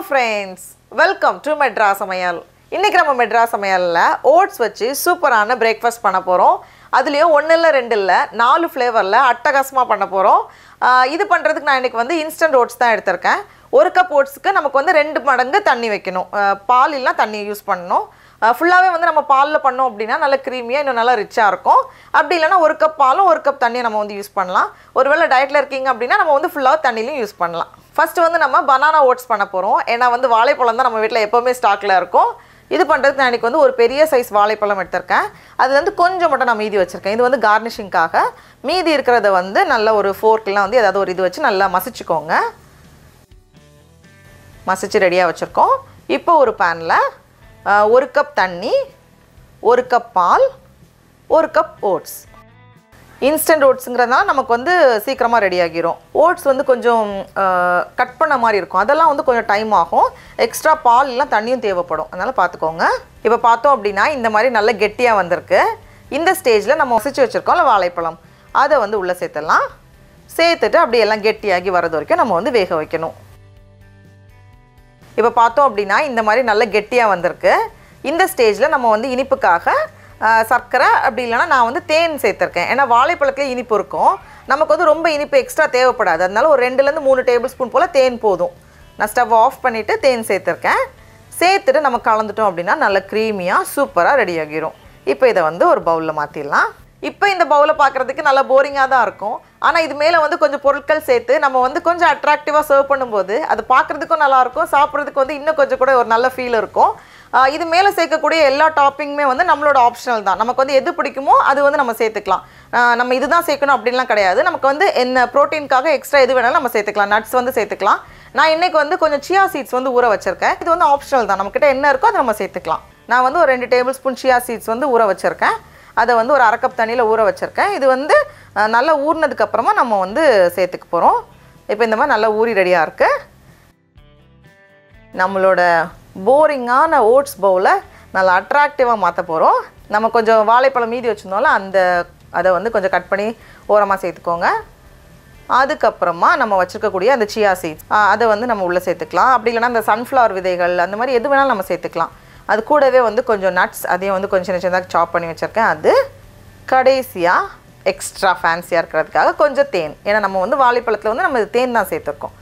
friends, welcome to Madras Samayal. இன்னைக்கு நம்ம மெட்ராஸ் சமையல்ல ஓட்ஸ் வச்சு சூப்பரான பிரேக்ஃபாஸ்ட் பண்ண போறோம். அதுலயும் 1 இல்ல 2 இல்ல 4 ஃப்ளேவர்ல அட்டகாசமா பண்ண போறோம். இது பண்றதுக்கு நான் இன்னைக்கு வந்து இன்ஸ்டன்ட் ஓட்ஸ் தான் எடுத்துர்க்கேன். 1 கப் ஓட்ஸ்க்கு நமக்கு வந்து 2 மடங்கு தண்ணி வைக்கணும். பால் இல்ல தண்ணி யூஸ் பண்ணனும். ஃபுல்லாவே வந்து நம்ம பால்ல பண்ணோம் அப்படினா நல்ல க்ரீமியா இன்னும் நல்லா ரிச்சா இருக்கும். அப்படி இல்லனா 1 கப் பாலும் 1 கப் தண்ணியை நம்ம வந்து யூஸ் பண்ணலாம். ஒருவேளை டயட்ல இருக்கீங்க அப்படினா நம்ம வந்து ஃபுல்லா தண்ணியில யூஸ் பண்ணலாம். ஃபர்ஸ்ட் வந்து நம்ம பனானா ஓட்ஸ் பண்ண போறோம். ஏனா வந்து வாழைப்பழம் தான் நம்ம வீட்ல எப்பவுமே ஸ்டாக்ல இருக்கும். இது பண்றதுக்கு நான் இன்னைக்கு வந்து ஒரு பெரிய சைஸ் வாழைப்பழம் எடுத்துர்க்கேன். அதுல இருந்து கொஞ்சம் மட்டும் நான் மீதி வச்சிருக்கேன். இது வந்து கார்னிஷிங்காக. மீதி இருக்குறத வந்து நல்ல ஒரு ஃபோர்க்ல வந்து ஏதாவது ஒரு இது வச்சு நல்லா மசிச்சுக்கோங்க. மசிச்சு ரெடியா வச்சிருக்கோம். இப்போ ஒரு panல 1 கப் தண்ணி, 1 கப் பால், 1 கப் ஓட்ஸ். இன்ஸ்டன்ட் ஓட்ஸ்ங்கறதால நமக்கு வந்து சீக்கிரமா ரெடி ஆகிரும். ஓட்ஸ் வந்து கொஞ்சம் கட் பண்ண மாதிரி இருக்கும். அதெல்லாம் வந்து கொஞ்சம் டைம் ஆகும். எக்ஸ்ட்ரா பால் இல்ல தண்ணியும் தேவைப்படும். அதனால பாத்துக்கோங்க. இப்போ பார்த்தோம் அப்படினா இந்த மாதிரி நல்ல கெட்டியா வந்திருக்கு. இந்த ஸ்டேஜ்ல நம்ம மசிச்சு வச்சிருக்கோம்ல வாழைப்பழம். அதை வந்து உள்ள சேர்த்தலாம். சேர்த்துட்டு அப்படியே எல்லாம் கெட்டியாகி வரது வரைக்கும் நம்ம வந்து வேக வைக்கணும். இப்போ பார்த்தோம் அப்படினா இந்த மாதிரி நல்ல கெட்டியா வந்திருக்கு. இந்த ஸ்டேஜ்ல நம்ம வந்து இனிப்புக்காக சர்க்கரை அப்படி இல்லனா நான் வந்து தேன் சேர்த்திருக்கேன். ஏனா வாழைப்பழத்துல இனிப்பு இருக்கும். நமக்கு வந்து ரொம்ப இனிப்பு எக்ஸ்ட்ரா தேவைப்படாது. அதனால ஒரு 2 ல இருந்து 3 டேபிள்ஸ்பூன் போல தேன் போதும். நான் ஸ்டவ் ஆஃப் பண்ணிட்டு தேன் சேர்த்திருக்கேன். சேர்த்துட்டு நம்ம கலந்துட்டோம் அப்படினா நல்ல க்ரீமியா சூப்பரா ரெடி ஆகிரும். இப்போ இத வந்து ஒரு பவுல்ல மாத்திடலாம். இப்போ இந்த பவுல பார்க்கிறதுக்கு நல்ல போரிங்கா தான் இருக்கும். ஆனா இது மேல வந்து கொஞ்சம் பொருட்கள் சேர்த்து நம்ம வந்து கொஞ்சம் அட்ராக்டிவா சர்வ் பண்ணும்போது அது பார்க்கிறதுக்கும் நல்லா இருக்கும். சாப்பிடுறதுக்கு வந்து இன்னும் கொஞ்சம் கூட ஒரு நல்ல ஃபீல் இருக்கும். இது மேல சேர்க்கக்கூடிய எல்லா டாப்பிங்குமே வந்து நம்மளோட ஆப்ஷனல் தான். நமக்கு வந்து எது பிடிக்குமோ அது வந்து நம்ம சேர்த்துக்கலாம். நம்ம இதுதான் சேர்க்கணும் அப்படிலாம் கிடையாது. நமக்கு வந்து என்ன புரோட்டீனுக்காக எக்ஸ்ட்ரா எது வேணாலும் நம்ம சேர்த்துக்கலாம். நட்ஸ் வந்து சேர்த்துக்கலாம். நான் இன்னைக்கு வந்து கொஞ்சம் சியா சீட்ஸ் வந்து ஊற வச்சிருக்கேன். இது வந்து ஆப்ஷனல் தான். நமக்கிட்ட என்ன இருக்கோ அதை நம்ம சேர்த்துக்கலாம். நான் வந்து ஒரு 2 டேபிள்ஸ்பூன் சியா சீட்ஸ் வந்து ஊற வச்சிருக்கேன். அதை வந்து ஒரு 1/2 கப் தண்ணியில் ஊற வச்சிருக்கேன். இது வந்து நல்லா ஊறினதுக்கு அப்புறமா நம்ம வந்து சேர்த்துக்க போகிறோம். இப்போ இந்த மாதிரி நல்லா ஊறி ரெடியாக இருக்கு. நம்மளோட போரிங்கான ஓட்ஸ் பவுலை நல்லா அட்ராக்டிவாக மாற்ற போகிறோம். நம்ம கொஞ்சம் வாழைப்பழம் மீதி வச்சுருந்தோம்ல அதை வந்து கொஞ்சம் கட் பண்ணி ஓரமாக சேர்த்துக்கோங்க. அதுக்கப்புறமா நம்ம வச்சுருக்கக்கூடிய அந்த சியா சீட்ஸ் அதை வந்து நம்ம உள்ளே சேர்த்துக்கலாம். அப்படி இல்லைனா அந்த சன்ஃப்ளவர் விதைகள் அந்த மாதிரி எது வேணாலும் நம்ம சேர்த்துக்கலாம். அது கூடவே வந்து கொஞ்சம் நட்ஸ் அதையும் வந்து கொஞ்சம் சின்னதாக சாப் பண்ணி வச்சுருக்கேன். அது கடைசியாக எக்ஸ்ட்ரா ஃபேன்சியாக இருக்கிறதுக்காக கொஞ்சம் தேன். ஏன்னா நம்ம வந்து வாழைப்பழத்தில் வந்து நம்ம தேன் தான் சேர்த்துருக்கோம்.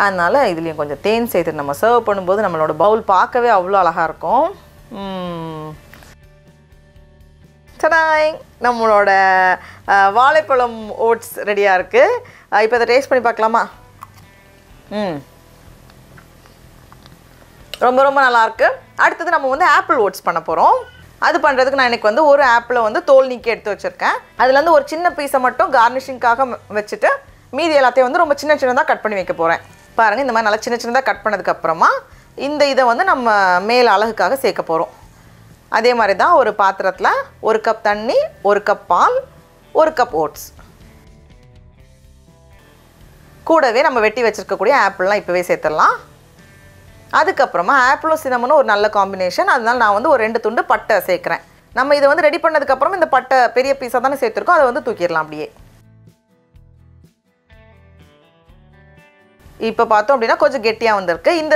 அதனால் இதுலேயும் கொஞ்சம் தேன் சேர்த்து நம்ம சர்வ் பண்ணும்போது நம்மளோட பவுல் பார்க்கவே அவ்வளோ அழகாக இருக்கும். சடாய், நம்மளோட வாழைப்பழம் ஓட்ஸ் ரெடியாக இருக்குது. இப்போ அதை டேஸ்ட் பண்ணி பார்க்கலாமா? ரொம்ப ரொம்ப நல்லாயிருக்கு. அடுத்தது நம்ம வந்து ஆப்பிள் ஓட்ஸ் பண்ண போகிறோம். அது பண்ணுறதுக்கு நான் இன்றைக்கி வந்து ஒரு ஆப்பிளை வந்து தோல் நீக்கி எடுத்து வச்சுருக்கேன். அதுலேருந்து ஒரு சின்ன பீஸை மட்டும் கார்னிஷிங்காக வச்சுட்டு மீதி எல்லாத்தையும் வந்து ரொம்ப சின்ன சின்னதாக கட் பண்ணி வைக்க போகிறேன். பாருங்கள், இந்த மாதிரி நல்லா சின்ன சின்னதாக கட் பண்ணதுக்கப்புறமா இதை வந்து நம்ம மேல் அழகுக்காக சேர்க்க போகிறோம். அதே மாதிரி தான் ஒரு பாத்திரத்தில் 1 கப் தண்ணி, 1 கப் பால், 1 கப் ஓட்ஸ், கூடவே நம்ம வெட்டி வச்சுருக்கக்கூடிய ஆப்பிள்லாம் இப்போவே சேர்த்துடலாம். அதுக்கப்புறமா ஆப்பிளும் சின்னமனும் ஒரு நல்ல காம்பினேஷன். அதனால நான் வந்து ஒரு 2 துண்டு பட்டை சேர்க்குறேன். நம்ம இதை வந்து ரெடி பண்ணதுக்கப்புறம் இந்த பட்டை பெரிய பீஸாக தானே சேர்த்துருக்கோம், அதை வந்து தூக்கிடலாம் அப்படியே. இப்போ பார்த்தோம் அப்படின்னா கொஞ்சம் கெட்டியாக வந்திருக்கு. இந்த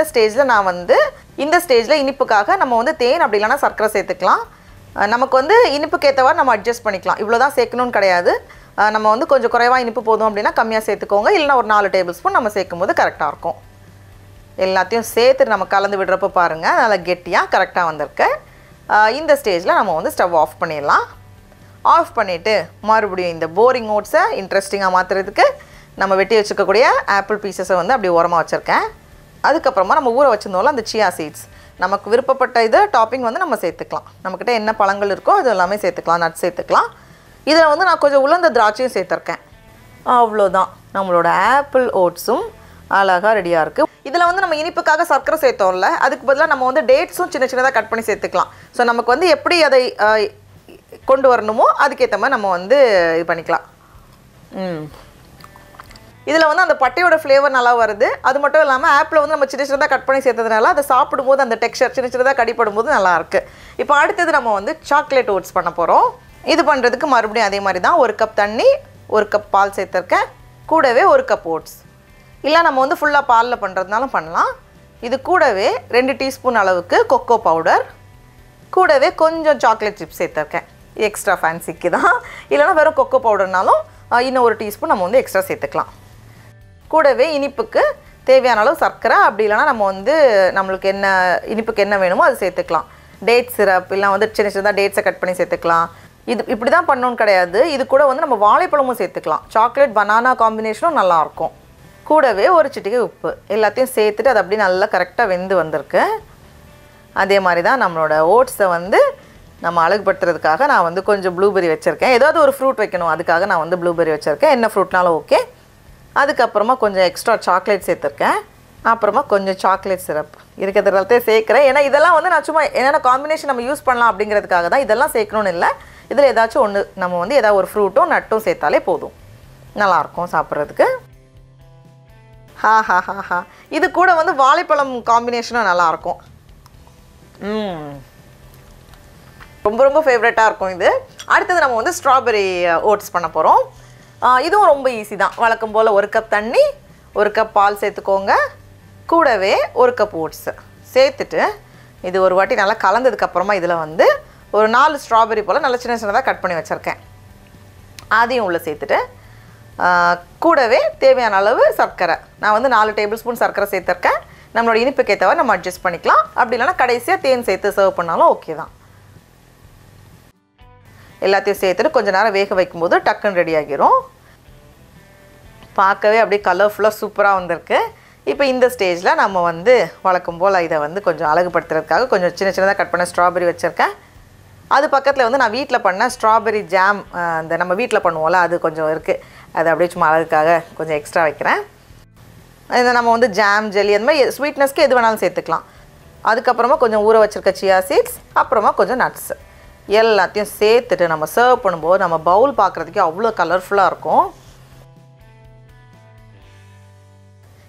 ஸ்டேஜில் இனிப்புக்காக நம்ம வந்து தேன் அப்படி இல்லைனா சர்க்கரை சேர்த்துக்கலாம். நமக்கு வந்து இனிப்புக்கு ஏற்றவாறு நம்ம அட்ஜஸ்ட் பண்ணிக்கலாம். இவ்வளோ தான் சேர்க்கணும்னு கிடையாது. நம்ம வந்து கொஞ்சம் குறைவாக இனிப்பு போதும் அப்படின்னா கம்மியாக சேர்த்துக்கோங்க. இல்லைனா ஒரு 4 டேபிள் ஸ்பூன் நம்ம சேர்க்கும் போது கரெக்டாக இருக்கும். எல்லாத்தையும் சேர்த்து நம்ம கலந்து விடுறப்ப பாருங்கள் நல்லா கெட்டியாக கரெக்டாக வந்திருக்கு. இந்த ஸ்டேஜில் நம்ம வந்து ஸ்டவ் ஆஃப் பண்ணிடலாம். ஆஃப் பண்ணிவிட்டு மறுபடியும் இந்த போரிங் ஓட்ஸை இன்ட்ரெஸ்டிங்காக மாற்றுறதுக்கு நம்ம வெட்டி வச்சுக்கக்கூடிய ஆப்பிள் பீசஸை வந்து அப்படி ஓரமாக வச்சுருக்கேன். அதுக்கப்புறமா நம்ம ஊற வச்சுருந்தோம்ல அந்த சியா சீட்ஸ், நமக்கு விருப்பப்பட்ட இது டாப்பிங் வந்து நம்ம சேர்த்துக்கலாம். நம்மக்கிட்ட என்ன பழங்கள் இருக்கோ அது எல்லாமே சேர்த்துக்கலாம். நட்ஸ் சேர்த்துக்கலாம். இதில் வந்து நான் கொஞ்சம் உலர்ந்த திராட்சையும் சேர்த்துருக்கேன். அவ்வளோதான், நம்மளோட ஆப்பிள் ஓட்ஸும் அழகாக ரெடியாக இருக்குது. இதில் வந்து நம்ம இனிப்புக்காக சர்க்கரை சேர்த்தோம்ல, அதுக்கு பதிலாக நம்ம வந்து டேட்ஸும் சின்ன சின்னதாக கட் பண்ணி சேர்த்துக்கலாம். ஸோ நமக்கு வந்து எப்படி அதை கொண்டு வரணுமோ அதுக்கேற்ற மாதிரி நம்ம வந்து இது பண்ணிக்கலாம். இதில் வந்து அந்த பட்டையோட ஃப்ளேவர் நல்லா வருது. அது மட்டும் இல்லாமல் ஆப்பிளை வந்து நம்ம சின்ன சின்னதாக கட் பண்ணி சேர்த்ததுனால அதை சாப்பிடும்போது அந்த டெக்ஸ்சர் சின்ன சின்னதாக கடிப்படும்போது நல்லாயிருக்கு. இப்போ அடுத்தது நம்ம வந்து சாக்லேட் ஓட்ஸ் பண்ண போகிறோம். இது பண்ணுறதுக்கு மறுபடியும் அதே மாதிரி தான் 1 கப் தண்ணி, 1 கப் பால் சேர்த்துருக்கேன். கூடவே 1 கப் ஓட்ஸ். இல்லை நம்ம வந்து ஃபுல்லாக பாலில் பண்ணுறதுனாலும் பண்ணலாம். இது கூடவே 2 டீஸ்பூன் அளவுக்கு கொக்கோ பவுடர், கூடவே கொஞ்சம் சாக்லேட் சிப்ஸ் சேர்த்துருக்கேன். எக்ஸ்ட்ரா ஃபேன்சிக்கு தான். இல்லைனா வெறும் கொக்கோ பவுடர்னாலும் இன்னும் 1 டீஸ்பூன் நம்ம வந்து எக்ஸ்ட்ரா சேர்த்துக்கலாம். கூடவே இனிப்புக்கு தேவையான அளவு சர்க்கரை, அப்படி இல்லைனா நம்ம வந்து நம்மளுக்கு என்ன இனிப்புக்கு என்ன வேணுமோ அது சேர்த்துக்கலாம். டேட் சிரப் இல்லை வந்து சின்ன சின்னதாக டேட்ஸை கட் பண்ணி சேர்த்துக்கலாம். இது இப்படி தான் பண்ணணும்னு கிடையாது. இது கூட வந்து நம்ம வாழைப்பழமும் சேர்த்துக்கலாம். சாக்லேட் பனானா காம்பினேஷனும் நல்லாயிருக்கும். கூடவே ஒரு சிட்டிகை உப்பு எல்லாத்தையும் சேர்த்துட்டு அது அப்படியே நல்லா கரெக்டாக வெந்து வந்திருக்கு. அதே மாதிரி தான் நம்மளோட ஓட்ஸை வந்து நம்ம அழகுபடுத்துறதுக்காக நான் வந்து கொஞ்சம் ப்ளூபெர்ரி வச்சுருக்கேன். ஏதாவது ஒரு ஃப்ரூட் வைக்கணும், அதுக்காக நான் வந்து ப்ளூபெர்ரி வச்சுருக்கேன். என்ன ஃப்ரூட்னாலும் ஓகே. அதுக்கப்புறமா கொஞ்சம் எக்ஸ்ட்ரா சாக்லேட் சேர்த்துருக்கேன். அப்புறமா கொஞ்சம் சாக்லேட் சிரப் இருக்கிறது எல்லாத்தையும் சேர்க்குறேன். ஏன்னா இதெல்லாம் வந்து நான் சும்மா என்னென்ன காம்பினேஷன் நம்ம யூஸ் பண்ணலாம் அப்படிங்கிறதுக்காக தான். இதெல்லாம் சேர்க்கணும்னு இல்லை. இதில் ஏதாச்சும் ஒன்று நம்ம வந்து ஏதாவது ஒரு ஃப்ரூட்டும் நட்டும் சேர்த்தாலே போதும், நல்லாயிருக்கும் சாப்பிட்றதுக்கு. ஹா. இது கூட வந்து வாழைப்பழம் காம்பினேஷனும் நல்லாயிருக்கும். ரொம்ப ரொம்ப ஃபேவரட்டாக இருக்கும் இது. அடுத்தது நம்ம வந்து ஸ்ட்ராபெரி ஓட்ஸ் பண்ண போகிறோம். இதுவும் ரொம்ப ஈஸி தான். வழக்கம் போல் 1 கப் தண்ணி, 1 கப் பால் சேர்த்துக்கோங்க. கூடவே 1 கப் ஓட்ஸு சேர்த்துட்டு இது ஒரு வாட்டி நல்லா கலந்ததுக்கப்புறமா இதில் வந்து ஒரு 4 ஸ்ட்ராபெரி போல் நல்லா சின்ன சின்னதாக கட் பண்ணி வச்சுருக்கேன். அதையும் உள்ளே சேர்த்துட்டு கூடவே தேவையான அளவு சர்க்கரை, நான் வந்து 4 டேபிள் ஸ்பூன் சர்க்கரை சேர்த்துருக்கேன். நம்மளோட இனிப்புக்கு ஏற்றவரை நம்ம அட்ஜஸ்ட் பண்ணிக்கலாம். அப்படி இல்லைனா கடைசியாக தேன் சேர்த்து சர்வ் பண்ணாலும் ஓகே தான். எல்லாத்தையும் சேர்த்துட்டு கொஞ்சம் நேரம் வேக வைக்கும்போது டக்குன்னு ரெடி ஆகிரும். பார்க்கவே அப்படியே கலர்ஃபுல்லாக சூப்பராக வந்திருக்கு. இப்போ இந்த ஸ்டேஜில் நம்ம வந்து வழக்கம் போல் இதை வந்து கொஞ்சம் அழகுபடுத்துறதுக்காக கொஞ்சம் சின்ன சின்னதாக கட் பண்ண ஸ்ட்ராபெரி வச்சுருக்கேன். அது பக்கத்தில் வந்து நான் வீட்டில் பண்ண ஸ்ட்ராபெரி ஜாம், அந்த நம்ம வீட்டில் பண்ணுவோம்ல, அது கொஞ்சம் இருக்குது. அது அப்படியே சும்மா அழகுக்காக கொஞ்சம் எக்ஸ்ட்ரா வைக்கிறேன். இதை நம்ம வந்து ஜாம், ஜெல்லி அந்த மாதிரி ஸ்வீட்னஸ்க்கு எது வேணாலும் சேர்த்துக்கலாம். அதுக்கப்புறமா கொஞ்சம் ஊற வச்சுருக்க சியா சீட்ஸ், அப்புறமா கொஞ்சம் நட்ஸ் எல்லாத்தையும் சேர்த்துட்டு நம்ம சர்வ் பண்ணும்போது நம்ம பவுல் பார்க்குறதுக்கே அவ்வளோ கலர்ஃபுல்லாக இருக்கும்.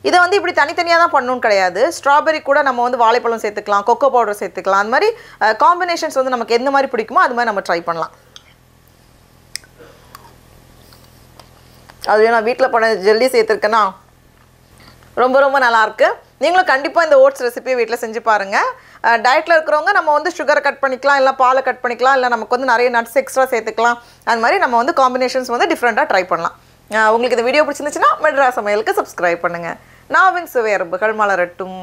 இதை வந்து இப்படி தனித்தனியாக தான் பண்ணணும்னு கிடையாது. ஸ்ட்ராபெரி கூட நம்ம வந்து வாழைப்பழம் சேர்த்துக்கலாம், கொக்கோ பவுடர் சேர்த்துக்கலாம். அந்த மாதிரி காம்பினேஷன்ஸ் வந்து நமக்கு எந்த மாதிரி பிடிக்குமோ அது மாதிரி நம்ம ட்ரை பண்ணலாம். அதுவே நான் வீட்டில் பண்ண ஜெல்லி சேர்த்துருக்கேன்னா ரொம்ப ரொம்ப நல்லாயிருக்கு. நீங்களும் கண்டிப்பாக இந்த ஓட்ஸ் ரெசிபியை வீட்டில் செஞ்சு பாருங்கள். டயட்டில் இருக்கிறவங்க நம்ம வந்து சுகரை கட் பண்ணிக்கலாம், இல்லை பாலை கட் பண்ணிக்கலாம், இல்லை நமக்கு வந்து நிறைய நட்ஸ் எக்ஸ்ட்ரா சேர்த்துக்கலாம். அது மாதிரி நம்ம வந்து காம்பினேஷன்ஸ் வந்து டிஃப்ரெண்ட்டாக ட்ரை பண்ணலாம். உங்களுக்கு இந்த வீடியோ பிடிச்சிருந்துச்சுன்னா மெட்ராஸ் சமையலுக்கு சப்ஸ்கிரைப் பண்ணுங்கள். நாவின் சுவை அரும்புகள் மலரட்டும்.